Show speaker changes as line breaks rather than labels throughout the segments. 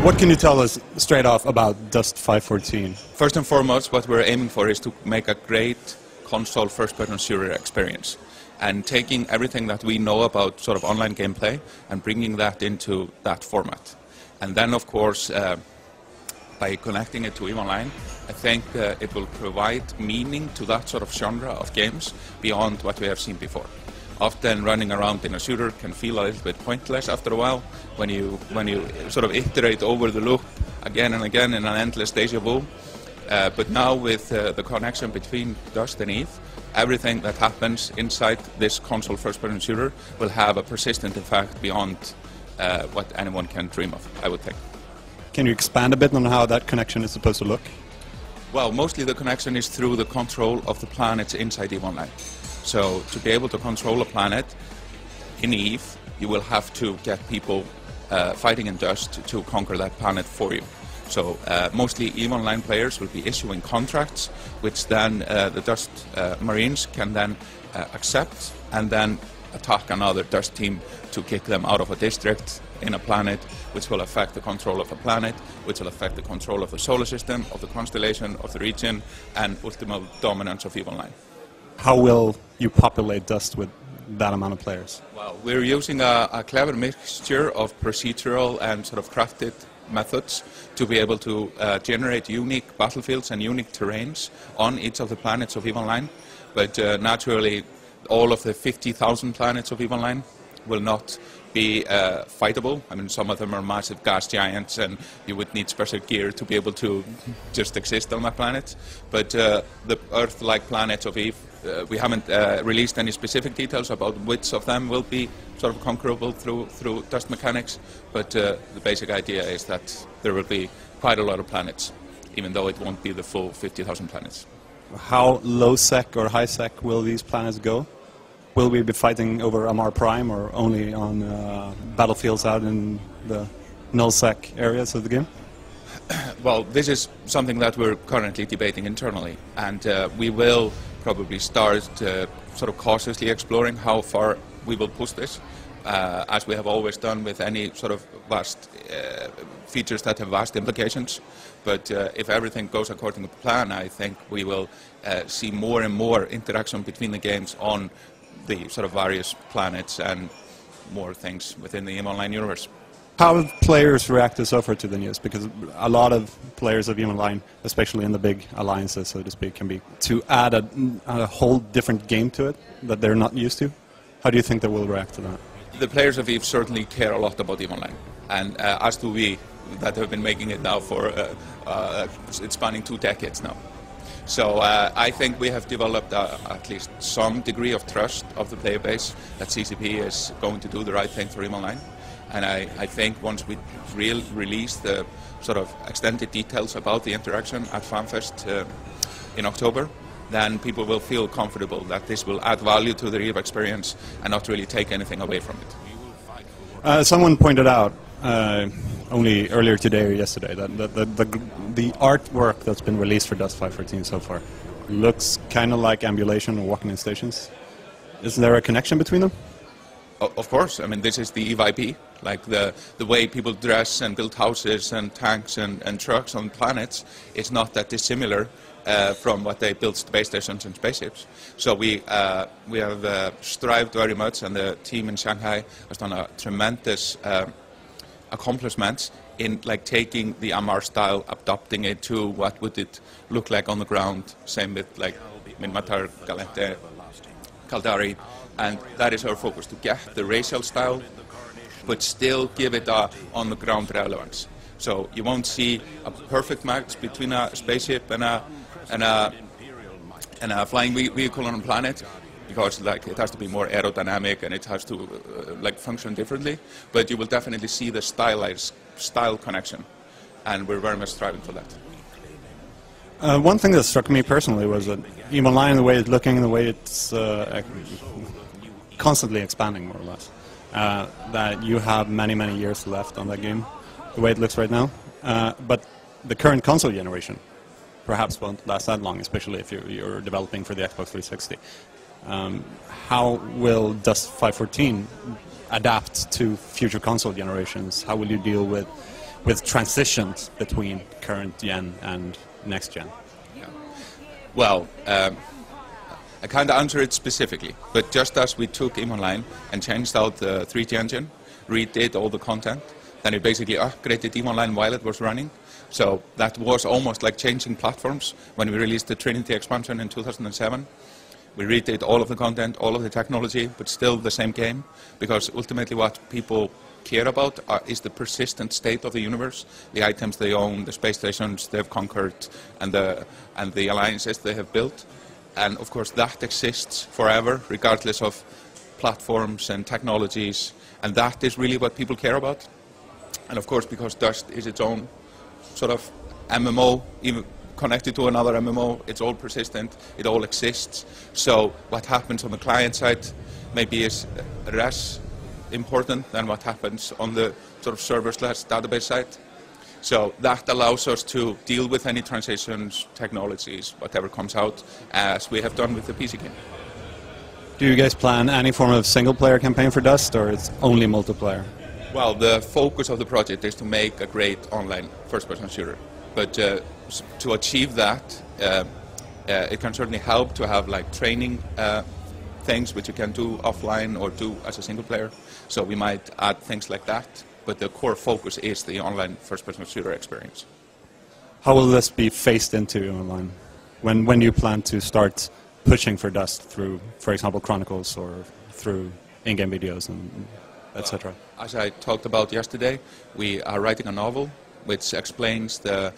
What can you tell us straight off about Dust 514?
First and foremost, what we're aiming for is to make a great console first-person shooter experience, and taking everything that we know about sort of online gameplay and bringing that into that format. And then, of course, by connecting it to EVE Online, I think it will provide meaning to that sort of genre of games beyond what we have seen before. Often running around in a shooter can feel a little bit pointless after a while when you sort of iterate over the loop again and again in an endless deja vu. But now with the connection between Dust and EVE, everything that happens inside this console first-person shooter will have a persistent effect beyond what anyone can dream of, I would think.
Can you expand a bit on how that connection is supposed to look?
Well, mostly the connection is through the control of the planets inside EVE Online. So to be able to control a planet in EVE, you will have to get people fighting in Dust to conquer that planet for you. So mostly EVE Online players will be issuing contracts, which then the Dust Marines can then accept and then attack another Dust team to kick them out of a district in a planet, which will affect the control of a planet, which will affect the control of the solar system, of the constellation, of the region, and ultimate dominance of EVE Online.
How will you populate Dust with that amount of players?
Well, we're using a clever mixture of procedural and sort of crafted methods to be able to generate unique battlefields and unique terrains on each of the planets of EVE Online. But naturally, all of the 50,000 planets of EVE Online will not be fightable. I mean, some of them are massive gas giants, and you would need special gear to be able to just exist on that planet. But the Earth-like planets of EVE, we haven't released any specific details about which of them will be sort of conquerable through Dust mechanics, but the basic idea is that there will be quite a lot of planets, even though it won't be the full 50,000 planets.
How low-sec or high-sec will these planets go? Will we be fighting over Amar Prime or only on battlefields out in the null-sec areas of the game?
Well, this is something that we're currently debating internally, and we will probably start sort of cautiously exploring how far we will push this, as we have always done with any sort of vast features that have vast implications. But if everything goes according to plan, I think we will see more and more interaction between the games on the sort of various planets and more things within the EVE Online universe.
How have players reacted so far to the news? Because a lot of players of EVE Online, especially in the big alliances, so to speak, can be to add a whole different game to it that they're not used to. How do you think they will react to that?
The players of EVE certainly care a lot about EVE Online, and as do we, that have been making it now for it's spanning 2 decades now. So I think we have developed at least some degree of trust of the player base that CCP is going to do the right thing for EVE Online. And I think once we release the sort of extended details about the interaction at FanFest in October, then people will feel comfortable that this will add value to the EVE experience and not really take anything away from it.
Someone pointed out only earlier today or yesterday that the artwork that's been released for Dust 514 so far looks kind of like Ambulation or Walking in Stations. Is there a connection between them?
Of course. I mean, this is the EVE IP. Like the way people dress and build houses and tanks and trucks on planets is not that dissimilar from what they build space stations and spaceships. So we have strived very much, and the team in Shanghai has done a tremendous accomplishments in like taking the Amar style, adopting it to what would it look like on the ground. Same with like Minmatar, Galente, Kaldari, and that is our focus, to get the racial style but still give it a on the ground relevance. So you won't see a perfect match between a spaceship and a flying vehicle on a planet, because like it has to be more aerodynamic and it has to like function differently. But you will definitely see the style connection, and we're very much striving for that.
One thing that struck me personally was that EVE Online, the way it's looking, the way it's constantly expanding, more or less. That you have many years left on that game, the way it looks right now. But the current console generation perhaps won't last that long, especially if you're developing for the Xbox 360. How will Dust 514 adapt to future console generations? How will you deal with with transitions between current gen and next gen?
Yeah. Well, I can't answer it specifically, but just as we took EVE Online and changed out the 3D engine, redid all the content, then it basically upgraded EVE Online while it was running. So that was almost like changing platforms when we released the Trinity expansion in 2007. We redid all of the content, all of the technology, but still the same game, because ultimately what people care about is the persistent state of the universe, the items they own, the space stations they've conquered, and the alliances they have built. And of course that exists forever, regardless of platforms and technologies, and that is really what people care about. And of course, because Dust is its own sort of MMO, even connected to another MMO, it's all persistent, it all exists. So what happens on the client side maybe is less important than what happens on the sort of server/database side. So that allows us to deal with any transitions, technologies, whatever comes out, as we have done with the PC game.
Do you guys plan any form of single-player campaign for Dust, or it's only multiplayer?
Well, the focus of the project is to make a great online first-person shooter. But to achieve that, it can certainly help to have like training things which you can do offline or do as a single player. So we might add things like that, but the core focus is the online first-person shooter experience.
How will this be phased into online? When do you plan to start pushing for Dust through, for example, Chronicles or through in-game videos and etc.?
As I talked about yesterday, we are writing a novel which explains the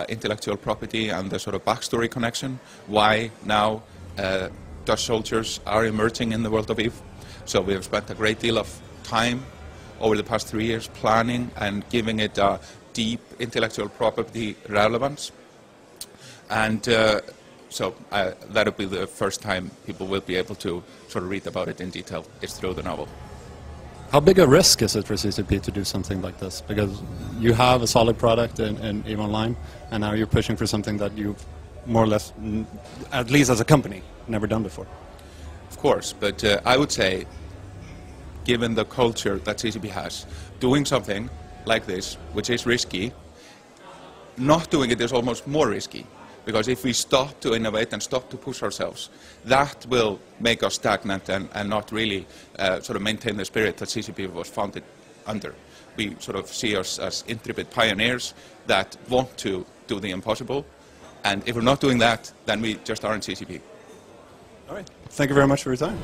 intellectual property and the sort of backstory connection, why now Dust soldiers are emerging in the world of EVE. So we have spent a great deal of time over the past 3 years planning and giving it a deep intellectual property relevance. And so that'll be the first time people will be able to sort of read about it in detail, is through the novel.
How big a risk is it for CCP to do something like this? Because you have a solid product in EVE Online, and now you're pushing for something that you've more or less, at least as a company, never done before.
Of course, but I would say, given the culture that CCP has, doing something like this, which is risky, not doing it is almost more risky. Because if we stop to innovate and stop to push ourselves, that will make us stagnant and not really sort of maintain the spirit that CCP was founded under. We sort of see us as intrepid pioneers that want to do the impossible, and if we're not doing that, then we just aren't CCP.
All right. Thank you very much for your time.